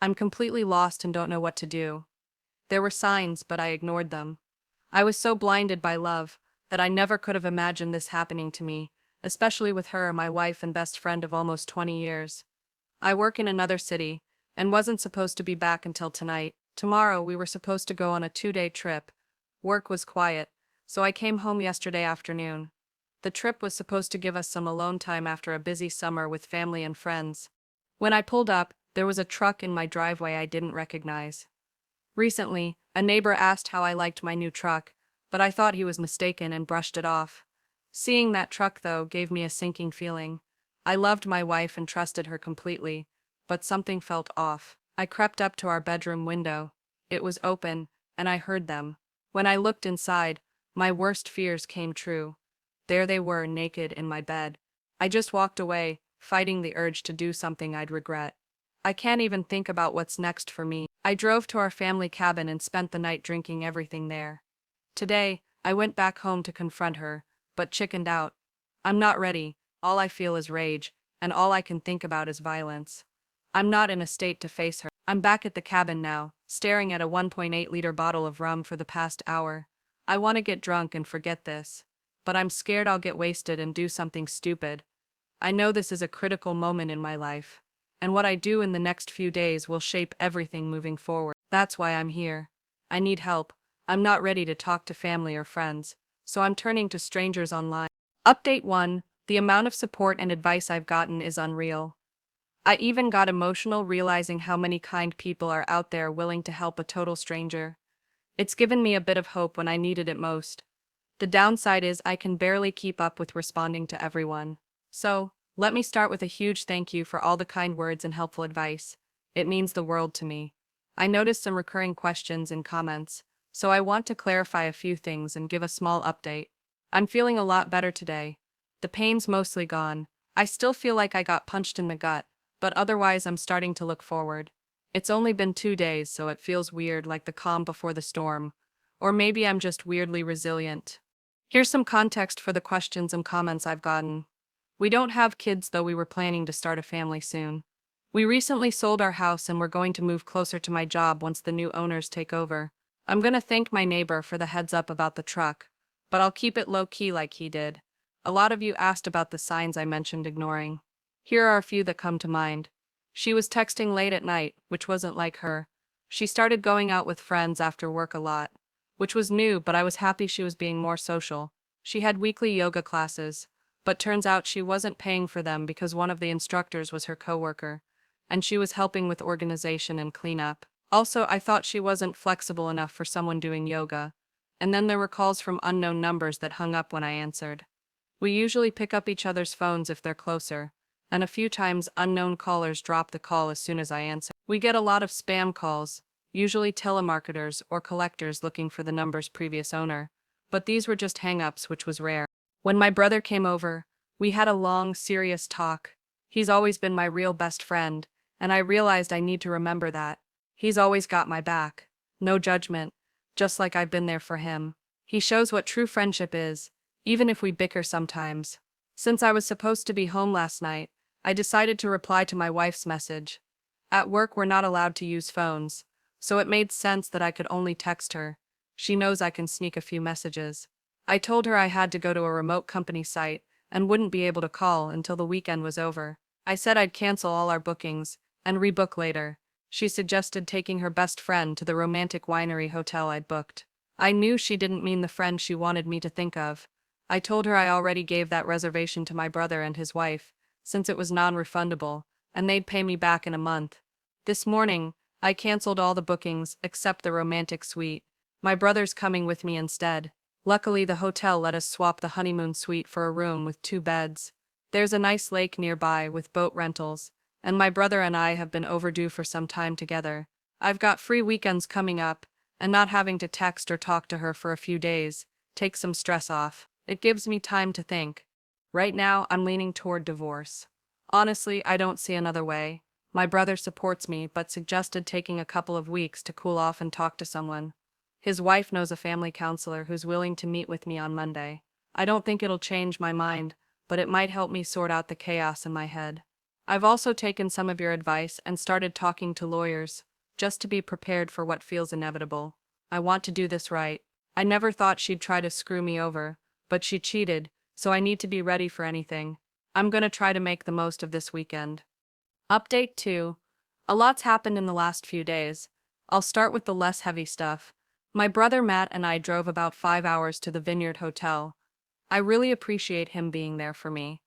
I'm completely lost and don't know what to do. There were signs, but I ignored them. I was so blinded by love that I never could have imagined this happening to me, especially with her, my wife and best friend of almost 20 years. I work in another city and wasn't supposed to be back until tonight. Tomorrow we were supposed to go on a 2-day trip. Work was quiet, so I came home yesterday afternoon. The trip was supposed to give us some alone time after a busy summer with family and friends. When I pulled up, there was a truck in my driveway I didn't recognize. Recently, a neighbor asked how I liked my new truck, but I thought he was mistaken and brushed it off. Seeing that truck, though, gave me a sinking feeling. I loved my wife and trusted her completely, but something felt off. I crept up to our bedroom window. It was open, and I heard them. When I looked inside, my worst fears came true. There they were, naked in my bed. I just walked away, fighting the urge to do something I'd regret. I can't even think about what's next for me. I drove to our family cabin and spent the night drinking everything there. Today, I went back home to confront her, but chickened out. I'm not ready, all I feel is rage, and all I can think about is violence. I'm not in a state to face her. I'm back at the cabin now, staring at a 1.8-liter bottle of rum for the past hour. I want to get drunk and forget this, but I'm scared I'll get wasted and do something stupid. I know this is a critical moment in my life, and what I do in the next few days will shape everything moving forward. That's why I'm here. I need help. I'm not ready to talk to family or friends, so I'm turning to strangers online. Update 1. The amount of support and advice I've gotten is unreal. I even got emotional realizing how many kind people are out there willing to help a total stranger. It's given me a bit of hope when I needed it most. The downside is I can barely keep up with responding to everyone. So, let me start with a huge thank you for all the kind words and helpful advice. It means the world to me. I noticed some recurring questions and comments, so I want to clarify a few things and give a small update. I'm feeling a lot better today. The pain's mostly gone. I still feel like I got punched in the gut, but otherwise I'm starting to look forward. It's only been 2 days, so it feels weird, like the calm before the storm. Or maybe I'm just weirdly resilient. Here's some context for the questions and comments I've gotten. We don't have kids, though we were planning to start a family soon. We recently sold our house and we're going to move closer to my job once the new owners take over. I'm gonna thank my neighbor for the heads up about the truck, but I'll keep it low-key like he did. A lot of you asked about the signs I mentioned ignoring. Here are a few that come to mind. She was texting late at night, which wasn't like her. She started going out with friends after work a lot, which was new, but I was happy she was being more social. She had weekly yoga classes, but turns out she wasn't paying for them because one of the instructors was her coworker, and she was helping with organization and cleanup. Also, I thought she wasn't flexible enough for someone doing yoga. And then there were calls from unknown numbers that hung up when I answered. We usually pick up each other's phones if they're closer, and a few times unknown callers drop the call as soon as I answer. We get a lot of spam calls, usually telemarketers or collectors looking for the number's previous owner, but these were just hang-ups, which was rare. When my brother came over, we had a long, serious talk. He's always been my real best friend, and I realized I need to remember that. He's always got my back. No judgment, just like I've been there for him. He shows what true friendship is, even if we bicker sometimes. Since I was supposed to be home last night, I decided to reply to my wife's message. At work, we're not allowed to use phones, so it made sense that I could only text her. She knows I can sneak a few messages. I told her I had to go to a remote company site and wouldn't be able to call until the weekend was over. I said I'd cancel all our bookings and rebook later. She suggested taking her best friend to the romantic winery hotel I'd booked. I knew she didn't mean the friend she wanted me to think of. I told her I already gave that reservation to my brother and his wife, since it was non-refundable, and they'd pay me back in a month. This morning, I canceled all the bookings except the romantic suite. My brother's coming with me instead. Luckily, the hotel let us swap the honeymoon suite for a room with 2 beds. There's a nice lake nearby with boat rentals, and my brother and I have been overdue for some time together. I've got free weekends coming up, and not having to text or talk to her for a few days takes some stress off. It gives me time to think. Right now, I'm leaning toward divorce. Honestly, I don't see another way. My brother supports me, but suggested taking a couple of weeks to cool off and talk to someone. His wife knows a family counselor who's willing to meet with me on Monday. I don't think it'll change my mind, but it might help me sort out the chaos in my head. I've also taken some of your advice and started talking to lawyers, just to be prepared for what feels inevitable. I want to do this right. I never thought she'd try to screw me over, but she cheated, so I need to be ready for anything. I'm gonna try to make the most of this weekend. Update 2. A lot's happened in the last few days. I'll start with the less heavy stuff. My brother Matt and I drove about 5 hours to the Vineyard Hotel. I really appreciate him being there for me.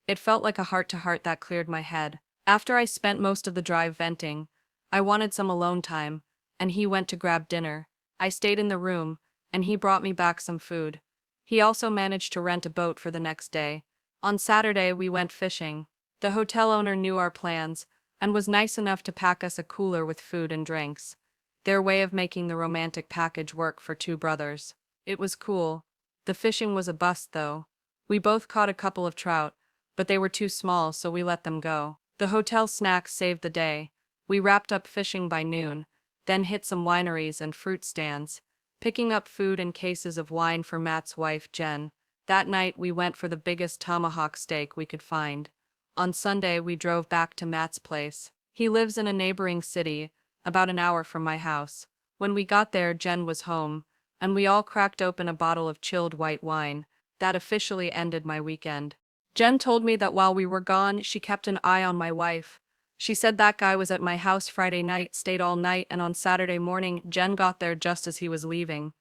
It felt like a heart-to-heart that cleared my head. After I spent most of the drive venting, I wanted some alone time, and he went to grab dinner. I stayed in the room, and he brought me back some food. He also managed to rent a boat for the next day. On Saturday, we went fishing. The hotel owner knew our plans and was nice enough to pack us a cooler with food and drinks. Their way of making the romantic package work for two brothers. It was cool. The fishing was a bust, though. We both caught a couple of trout, but they were too small, so we let them go. The hotel snacks saved the day. We wrapped up fishing by noon, then hit some wineries and fruit stands, picking up food and cases of wine for Matt's wife, Jen. That night, we went for the biggest tomahawk steak we could find. On Sunday, we drove back to Matt's place. He lives in a neighboring city, about an hour from my house. When we got there, Jen was home, and we all cracked open a bottle of chilled white wine. That officially ended my weekend. Jen told me that while we were gone, she kept an eye on my wife. She said that guy was at my house Friday night, stayed all night, and on Saturday morning, Jen got there just as he was leaving.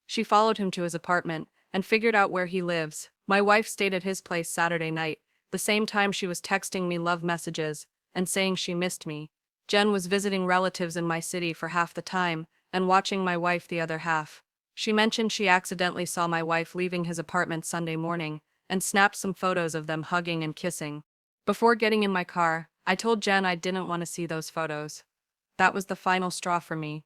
She followed him to his apartment and figured out where he lives. My wife stayed at his place Saturday night, the same time she was texting me love messages and saying she missed me. Jen was visiting relatives in my city for half the time and watching my wife the other half. She mentioned she accidentally saw my wife leaving his apartment Sunday morning and snapped some photos of them hugging and kissing. Before getting in my car, I told Jen I didn't want to see those photos. That was the final straw for me.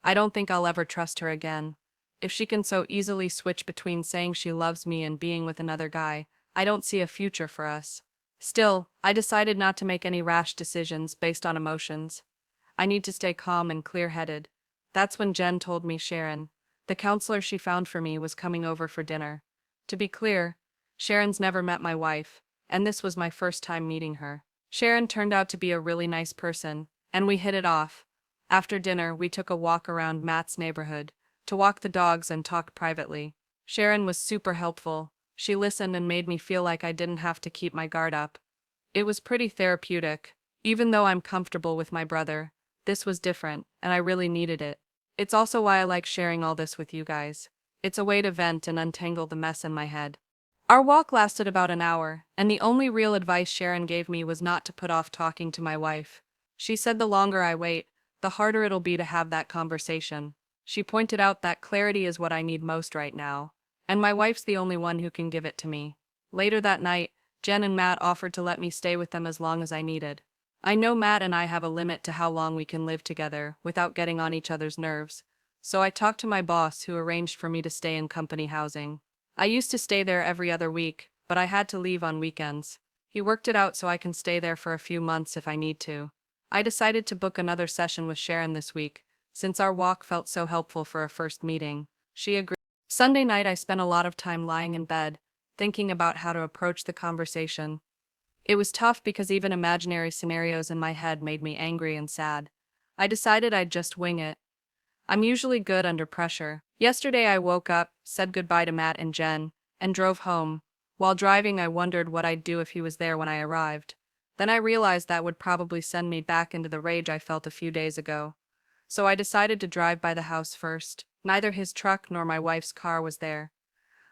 I don't think I'll ever trust her again. If she can so easily switch between saying she loves me and being with another guy, I don't see a future for us. Still, I decided not to make any rash decisions based on emotions. I need to stay calm and clear-headed. That's when Jen told me Sharon, the counselor she found for me, was coming over for dinner. To be clear, Sharon's never met my wife, and this was my first time meeting her. Sharon turned out to be a really nice person, and we hit it off. After dinner, we took a walk around Matt's neighborhood to walk the dogs and talk privately. Sharon was super helpful. She listened and made me feel like I didn't have to keep my guard up. It was pretty therapeutic. Even though I'm comfortable with my brother, this was different, and I really needed it. It's also why I like sharing all this with you guys. It's a way to vent and untangle the mess in my head. Our walk lasted about an hour, and the only real advice Sharon gave me was not to put off talking to my wife. She said the longer I wait, the harder it'll be to have that conversation. She pointed out that clarity is what I need most right now, and my wife's the only one who can give it to me. Later that night, Jen and Matt offered to let me stay with them as long as I needed. I know Matt and I have a limit to how long we can live together without getting on each other's nerves, so I talked to my boss, who arranged for me to stay in company housing. I used to stay there every other week, but I had to leave on weekends. He worked it out so I can stay there for a few months if I need to. I decided to book another session with Sharon this week, since our walk felt so helpful for a first meeting. She agreed. Sunday night, I spent a lot of time lying in bed, thinking about how to approach the conversation. It was tough because even imaginary scenarios in my head made me angry and sad. I decided I'd just wing it. I'm usually good under pressure. Yesterday I woke up, said goodbye to Matt and Jen, and drove home. While driving, I wondered what I'd do if he was there when I arrived. Then I realized that would probably send me back into the rage I felt a few days ago. So I decided to drive by the house first. Neither his truck nor my wife's car was there.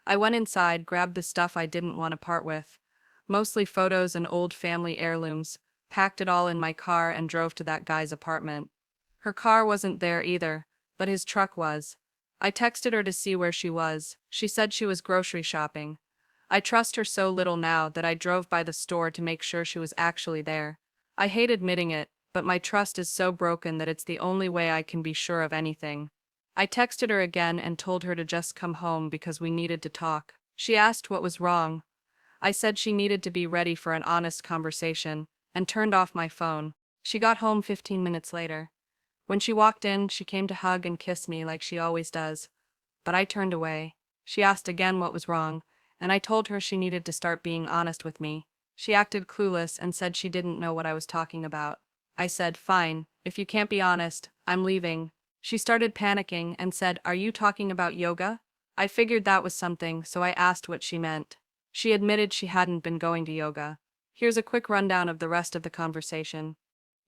I went inside, grabbed the stuff I didn't want to part with, mostly photos and old family heirlooms, packed it all in my car and drove to that guy's apartment. Her car wasn't there either, but his truck was. I texted her to see where she was. She said she was grocery shopping. I trust her so little now that I drove by the store to make sure she was actually there. I hate admitting it, but my trust is so broken that it's the only way I can be sure of anything. I texted her again and told her to just come home because we needed to talk. She asked what was wrong. I said she needed to be ready for an honest conversation, and turned off my phone. She got home 15 minutes later. When she walked in, she came to hug and kiss me like she always does. But I turned away. She asked again what was wrong, and I told her she needed to start being honest with me. She acted clueless and said she didn't know what I was talking about. I said, fine, if you can't be honest, I'm leaving. She started panicking and said, are you talking about yoga? I figured that was something, so I asked what she meant. She admitted she hadn't been going to yoga. Here's a quick rundown of the rest of the conversation.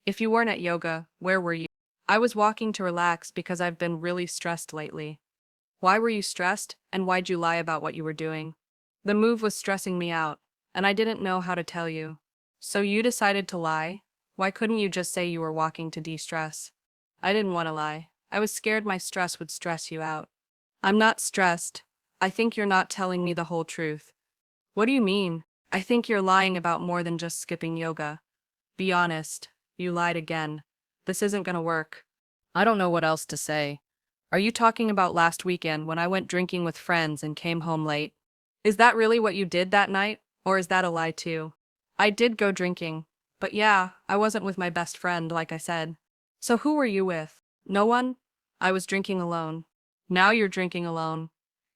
If you weren't at yoga, where were you? I was walking to relax because I've been really stressed lately. Why were you stressed, and why'd you lie about what you were doing? The move was stressing me out, and I didn't know how to tell you. So you decided to lie? Why couldn't you just say you were walking to de-stress? I didn't want to lie. I was scared my stress would stress you out. I'm not stressed. I think you're not telling me the whole truth. What do you mean? I think you're lying about more than just skipping yoga. Be honest. You lied again. This isn't gonna work. I don't know what else to say. Are you talking about last weekend when I went drinking with friends and came home late? Is that really what you did that night, or is that a lie too? I did go drinking, but yeah, I wasn't with my best friend, like I said. So who were you with? No one? I was drinking alone. Now you're drinking alone.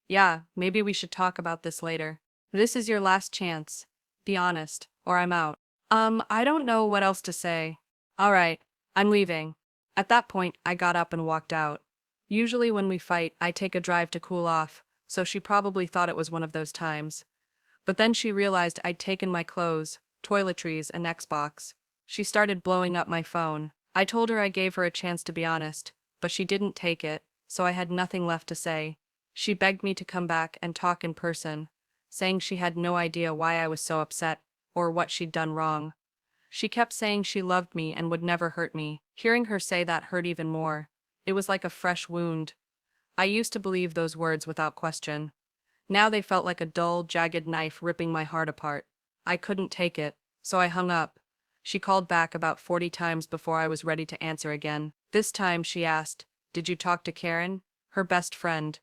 Yeah, maybe we should talk about this later. This is your last chance. Be honest, or I'm out. I don't know what else to say. Alright, I'm leaving. At that point, I got up and walked out. Usually when we fight, I take a drive to cool off, so she probably thought it was one of those times. But then she realized I'd taken my clothes, toiletries, and Xbox. She started blowing up my phone. I told her I gave her a chance to be honest, but she didn't take it, so I had nothing left to say. She begged me to come back and talk in person, saying she had no idea why I was so upset, or what she'd done wrong. She kept saying she loved me and would never hurt me. Hearing her say that hurt even more. It was like a fresh wound. I used to believe those words without question. Now they felt like a dull, jagged knife ripping my heart apart. I couldn't take it, so I hung up. She called back about 40 times before I was ready to answer again. This time she asked, did you talk to Karen, her best friend?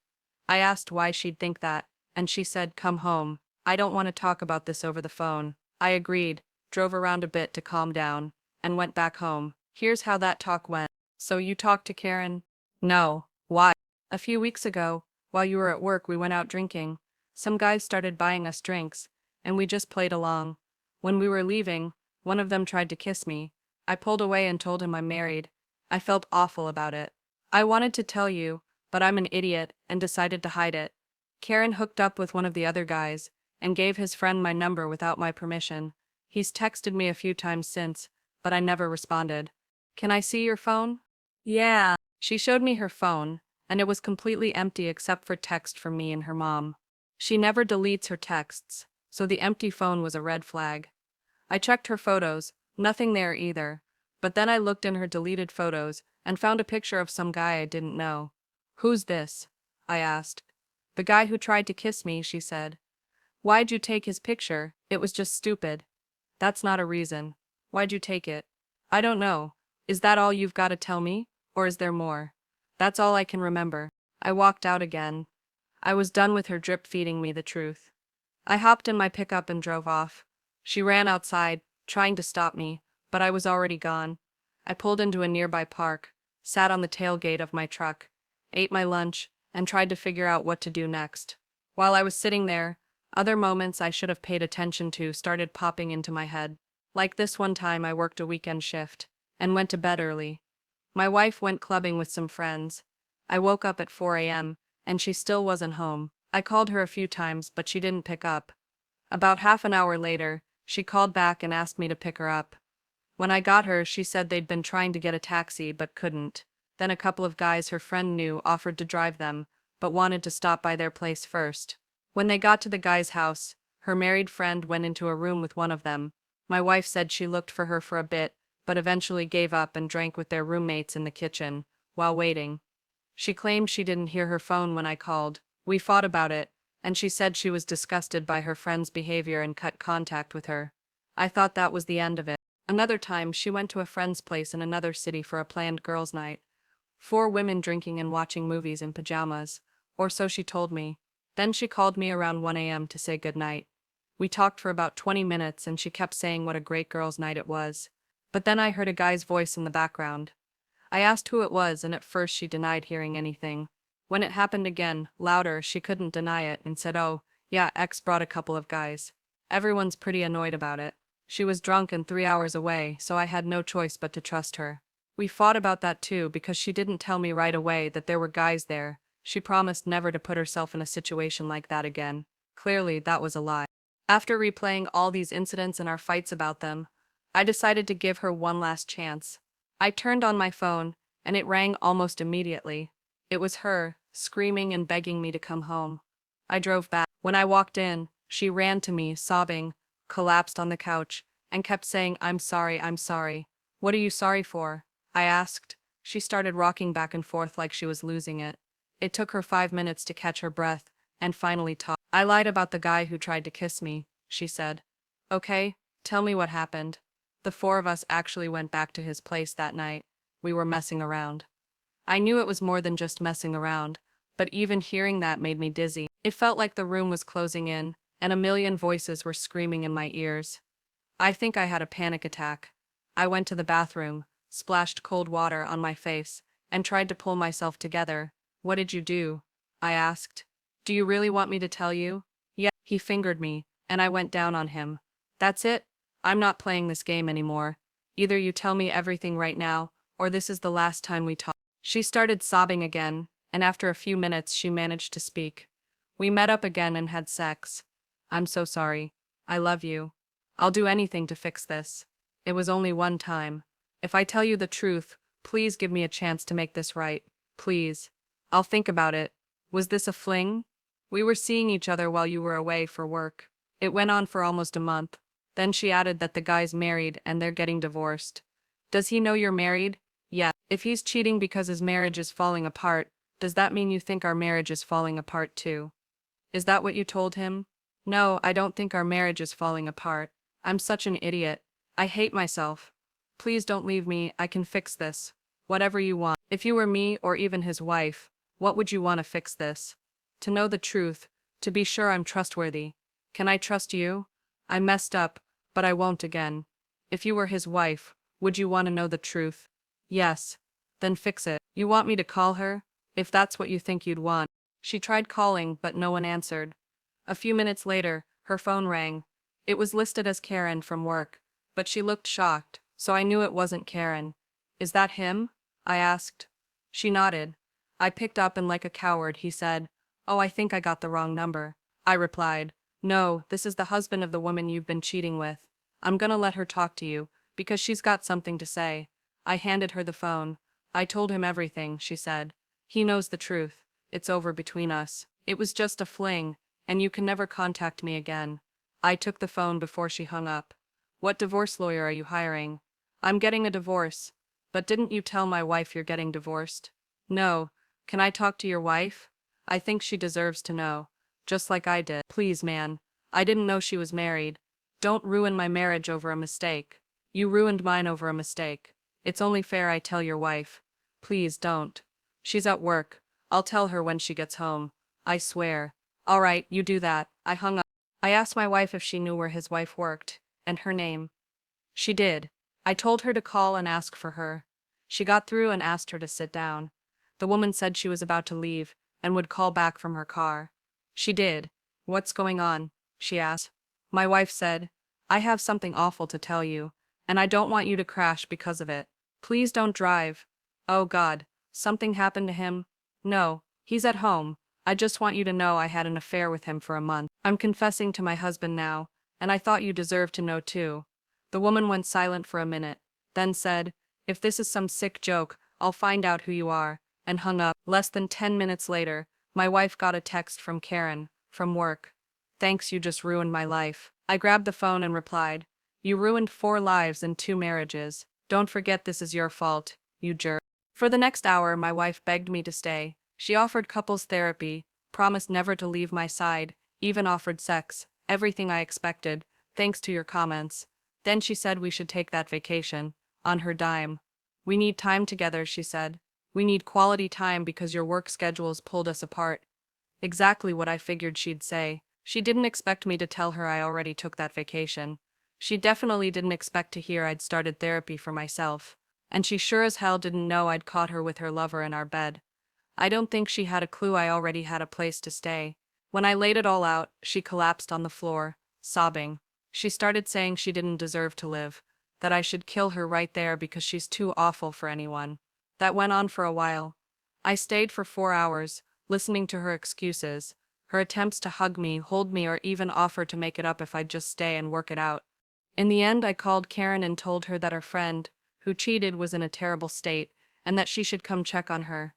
I asked why she'd think that, and she said, come home. I don't want to talk about this over the phone. I agreed, drove around a bit to calm down, and went back home. Here's how that talk went. So you talked to Karen? No. Why? A few weeks ago, while you were at work, we went out drinking. Some guys started buying us drinks, and we just played along. When we were leaving, one of them tried to kiss me. I pulled away and told him I'm married. I felt awful about it. I wanted to tell you, but I'm an idiot and decided to hide it. Karen hooked up with one of the other guys and gave his friend my number without my permission. He's texted me a few times since, but I never responded. Can I see your phone? Yeah. She showed me her phone, and it was completely empty except for text from me and her mom. She never deletes her texts, so the empty phone was a red flag. I checked her photos, nothing there either, but then I looked in her deleted photos and found a picture of some guy I didn't know. Who's this? I asked. The guy who tried to kiss me, she said. Why'd you take his picture? It was just stupid. That's not a reason. Why'd you take it? I don't know. Is that all you've got to tell me, or is there more? That's all I can remember. I walked out again. I was done with her drip feeding me the truth. I hopped in my pickup and drove off. She ran outside, trying to stop me, but I was already gone. I pulled into a nearby park, sat on the tailgate of my truck, ate my lunch, and tried to figure out what to do next. While I was sitting there, other moments I should have paid attention to started popping into my head. Like this one time I worked a weekend shift and went to bed early. My wife went clubbing with some friends. I woke up at 4 a.m., and she still wasn't home. I called her a few times, but she didn't pick up. About half an hour later, she called back and asked me to pick her up. When I got her, she said they'd been trying to get a taxi but couldn't. Then a couple of guys her friend knew offered to drive them, but wanted to stop by their place first. When they got to the guy's house, her married friend went into a room with one of them. My wife said she looked for her for a bit, but eventually gave up and drank with their roommates in the kitchen, while waiting. She claimed she didn't hear her phone when I called. We fought about it, and she said she was disgusted by her friend's behavior and cut contact with her. I thought that was the end of it. Another time, she went to a friend's place in another city for a planned girls' night. 4 women drinking and watching movies in pajamas, or so she told me. Then she called me around 1 a.m. to say goodnight. We talked for about 20 minutes and she kept saying what a great girls' night it was. But then I heard a guy's voice in the background. I asked who it was, and at first she denied hearing anything. When it happened again, louder, she couldn't deny it and said, oh, yeah, X brought a couple of guys. Everyone's pretty annoyed about it. She was drunk and 3 hours away, so I had no choice but to trust her. We fought about that too because she didn't tell me right away that there were guys there. She promised never to put herself in a situation like that again. Clearly, that was a lie. After replaying all these incidents and our fights about them, I decided to give her one last chance. I turned on my phone, and it rang almost immediately. It was her, screaming and begging me to come home. I drove back. When I walked in, she ran to me, sobbing, collapsed on the couch, and kept saying, "I'm sorry, I'm sorry." "What are you sorry for?" I asked. She started rocking back and forth like she was losing it. It took her 5 minutes to catch her breath, and finally talk. "I lied about the guy who tried to kiss me," she said. "Okay, tell me what happened." The four of us actually went back to his place that night. We were messing around. I knew it was more than just messing around, but even hearing that made me dizzy. It felt like the room was closing in, and a million voices were screaming in my ears. I think I had a panic attack. I went to the bathroom, splashed cold water on my face, and tried to pull myself together. "What did you do?" I asked. "Do you really want me to tell you?" "Yeah." He fingered me, and I went down on him. "That's it. I'm not playing this game anymore. Either you tell me everything right now, or this is the last time we talk." She started sobbing again, and after a few minutes she managed to speak. "We met up again and had sex. I'm so sorry. I love you. I'll do anything to fix this. It was only one time. If I tell you the truth, please give me a chance to make this right. Please. I'll think about it. Was this a fling? We were seeing each other while you were away for work. It went on for almost a month. Then she added that the guy's married and they're getting divorced. Does he know you're married?" "Yeah." "If he's cheating because his marriage is falling apart, does that mean you think our marriage is falling apart too?" "Is that what you told him?" "No, I don't think our marriage is falling apart. I'm such an idiot. I hate myself. Please don't leave me, I can fix this. Whatever you want. If you were me or even his wife, what would you want to fix this?" "To know the truth, to be sure I'm trustworthy. Can I trust you? I messed up, but I won't again." "If you were his wife, would you want to know the truth?" "Yes." "Then fix it. You want me to call her? If that's what you think you'd want." She tried calling, but no one answered. A few minutes later, her phone rang. It was listed as Karen from work, but she looked shocked, so I knew it wasn't Karen. "Is that him?" I asked. She nodded. I picked up and like a coward, he said, "Oh, I think I got the wrong number." I replied, "No, this is the husband of the woman you've been cheating with. I'm gonna let her talk to you, because she's got something to say." I handed her the phone. "I told him everything," she said. "He knows the truth. It's over between us. It was just a fling, and you can never contact me again." I took the phone before she hung up. "What divorce lawyer are you hiring?" "I'm getting a divorce." "But didn't you tell my wife you're getting divorced?" "No." "Can I talk to your wife? I think she deserves to know. Just like I did." "Please, man. I didn't know she was married. Don't ruin my marriage over a mistake. You ruined mine over a mistake. It's only fair I tell your wife." "Please don't. She's at work. I'll tell her when she gets home. I swear." "All right, you do that." I hung up. I asked my wife if she knew where his wife worked, and her name. She did. I told her to call and ask for her. She got through and asked her to sit down. The woman said she was about to leave, and would call back from her car. She did. "What's going on?" she asked. My wife said, "I have something awful to tell you, and I don't want you to crash because of it. Please don't drive." "Oh God, something happened to him?" "No, he's at home. I just want you to know I had an affair with him for a month. I'm confessing to my husband now, and I thought you deserved to know too." The woman went silent for a minute, then said, "If this is some sick joke, I'll find out who you are," and hung up. Less than 10 minutes later, my wife got a text from Karen, from work. "Thanks, you just ruined my life." I grabbed the phone and replied, "You ruined 4 lives and 2 marriages. Don't forget this is your fault, you jerk." For the next hour, my wife begged me to stay. She offered couples therapy, promised never to leave my side, even offered sex, everything I expected, thanks to your comments. Then she said we should take that vacation, on her dime. "We need time together," she said. "We need quality time because your work schedules pulled us apart." Exactly what I figured she'd say. She didn't expect me to tell her I already took that vacation. She definitely didn't expect to hear I'd started therapy for myself. And she sure as hell didn't know I'd caught her with her lover in our bed. I don't think she had a clue I already had a place to stay. When I laid it all out, she collapsed on the floor, sobbing. She started saying she didn't deserve to live, that I should kill her right there because she's too awful for anyone. That went on for a while. I stayed for 4 hours, listening to her excuses, her attempts to hug me, hold me, or even offer to make it up if I'd just stay and work it out. In the end, I called Karen and told her that her friend, who cheated, was in a terrible state, and that she should come check on her.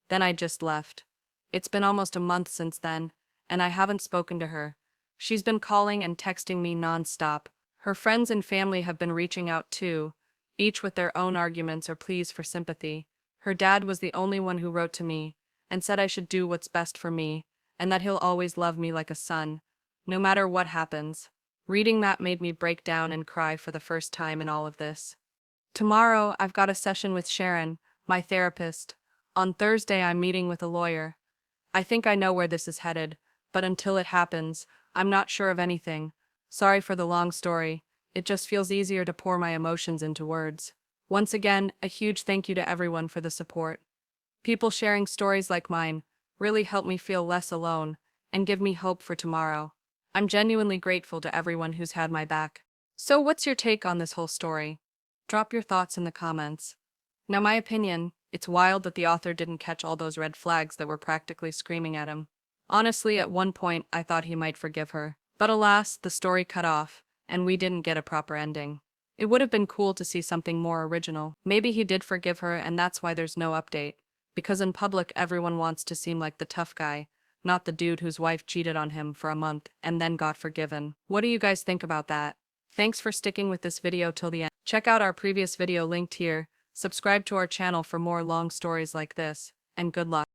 Then I just left. It's been almost a month since then, and I haven't spoken to her. She's been calling and texting me nonstop. Her friends and family have been reaching out too, each with their own arguments or pleas for sympathy. Her dad was the only one who wrote to me, and said I should do what's best for me, and that he'll always love me like a son, no matter what happens. Reading that made me break down and cry for the first time in all of this. Tomorrow, I've got a session with Sharon, my therapist. On Thursday, I'm meeting with a lawyer. I think I know where this is headed, but until it happens, I'm not sure of anything. Sorry for the long story. It just feels easier to pour my emotions into words. Once again, a huge thank you to everyone for the support. People sharing stories like mine really help me feel less alone and give me hope for tomorrow. I'm genuinely grateful to everyone who's had my back. So, what's your take on this whole story? Drop your thoughts in the comments. Now, my opinion, it's wild that the author didn't catch all those red flags that were practically screaming at him. Honestly, at one point, I thought he might forgive her. But alas, the story cut off, and we didn't get a proper ending. It would have been cool to see something more original. Maybe he did forgive her, and that's why there's no update. Because in public, everyone wants to seem like the tough guy, not the dude whose wife cheated on him for a month and then got forgiven. What do you guys think about that? Thanks for sticking with this video till the end. Check out our previous video linked here, subscribe to our channel for more long stories like this, and good luck.